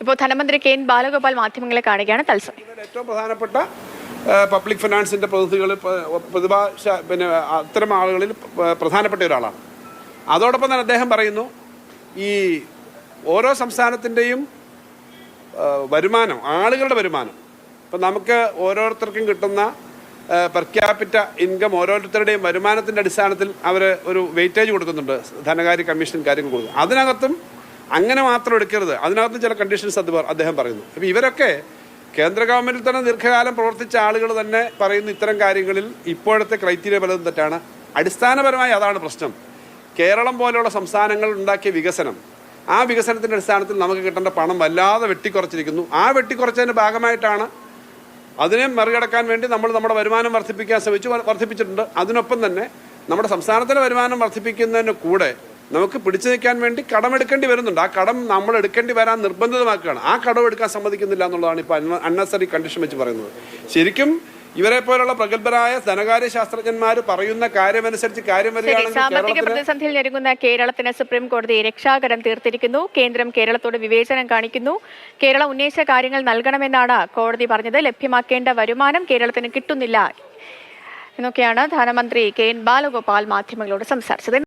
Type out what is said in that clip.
ഇപ്പോൾ ധനമന്ത്രി K N Balagopal മാധ്യമങ്ങളെ കാണുകയാണ് തത്സമയം. ഏറ്റവും പ്രധാനപ്പെട്ട പബ്ലിക് ഫിനാൻസിന്റെ പ്രതിനിധികൾ പിന്നെ അത്തരം ആളുകളിൽ പ്രധാനപ്പെട്ട ഒരാളാണ്. അതോടൊപ്പം തന്നെ അദ്ദേഹം പറയുന്നു, ഈ ഓരോ സംസ്ഥാനത്തിൻ്റെയും വരുമാനം, ആളുകളുടെ വരുമാനം, ഇപ്പം നമുക്ക് ഓരോരുത്തർക്കും കിട്ടുന്ന പെർ ക്യാപിറ്റ ഇൻകം ഓരോരുത്തരുടെയും വരുമാനത്തിൻ്റെ അടിസ്ഥാനത്തിൽ അവർ ഒരു വെയിറ്റേജ് കൊടുക്കുന്നുണ്ട്, ധനകാര്യ കമ്മീഷൻ കാര്യങ്ങൾ കൊടുക്കും. അതിനകത്തും അങ്ങനെ മാത്രം എടുക്കരുത്, അതിനകത്തും ചില കണ്ടീഷൻസ് അദ്ദേഹം പറയുന്നു. അപ്പോൾ ഇവരൊക്കെ കേന്ദ്ര ഗവൺമെന്റിൽ തന്നെ ദീർഘകാലം പ്രവർത്തിച്ച ആളുകൾ തന്നെ പറയുന്നു ഇത്തരം കാര്യങ്ങളിൽ ഇപ്പോഴത്തെ ക്രൈറ്റീരിയ പലതും തെറ്റാണ്. അടിസ്ഥാനപരമായി അതാണ് പ്രശ്നം. കേരളം പോലെയുള്ള സംസ്ഥാനങ്ങൾ ഉണ്ടാക്കിയ വികസനം, ആ വികസനത്തിൻ്റെ അടിസ്ഥാനത്തിൽ നമുക്ക് കിട്ടേണ്ട പണം വല്ലാതെ വെട്ടിക്കുറച്ചിരിക്കുന്നു. ആ വെട്ടിക്കുറച്ചതിൻ്റെ ഭാഗമായിട്ടാണ് അതിനെ മറികടക്കാൻ വേണ്ടി നമ്മൾ നമ്മുടെ വരുമാനം വർദ്ധിപ്പിച്ചിട്ടുണ്ട്. അതിനൊപ്പം തന്നെ നമ്മുടെ സംസ്ഥാനത്തിലെ വരുമാനം വർദ്ധിപ്പിക്കുന്നതിന് കൂടെ നമുക്ക് പിടിച്ചു നിൽക്കാൻ വേണ്ടി കടമെടുക്കേണ്ടി വരുന്നുണ്ട്. ആ കടം നമ്മൾ എടുക്കേണ്ടി വരാൻ നിർബന്ധിതമാക്കുകയാണ്. ആ കടം എടുക്കാൻ സമ്മതിക്കുന്നില്ല എന്നുള്ളതാണ് ഇപ്പോൾ അൺനെസറി കണ്ടീഷൻ വെച്ച് പറയുന്നത്. ശരിക്കും ഇവരെ പോലുള്ള പ്രഗത്ഭരായ ധനകാര്യ ശാസ്ത്രജ്ഞന്മാർ പറയുന്ന കാര്യമനുസരിച്ച് കാര്യം വരികയാണെങ്കിൽ സാമ്പത്തിക പ്രതിസന്ധിയിൽ ഞെരുങ്ങുന്ന കേരളത്തിന് സുപ്രീം കോടതി രക്ഷാകരം തീർത്തിരിക്കുന്നു. കേന്ദ്രം കേരളത്തോട് വിവേചനം കാണിക്കുന്നു. കേരളം ഉന്നയിച്ച കാര്യങ്ങൾ നൽകണമെന്നാണ് കോടതി പറഞ്ഞത്. ലഭ്യമാക്കേണ്ട വരുമാനം കേരളത്തിന് കിട്ടുന്നില്ല എന്നൊക്കെയാണ് ധനമന്ത്രി കെ എൻ ബാലഗോപാൽ മാധ്യമങ്ങളോട് സംസാരിച്ചത്.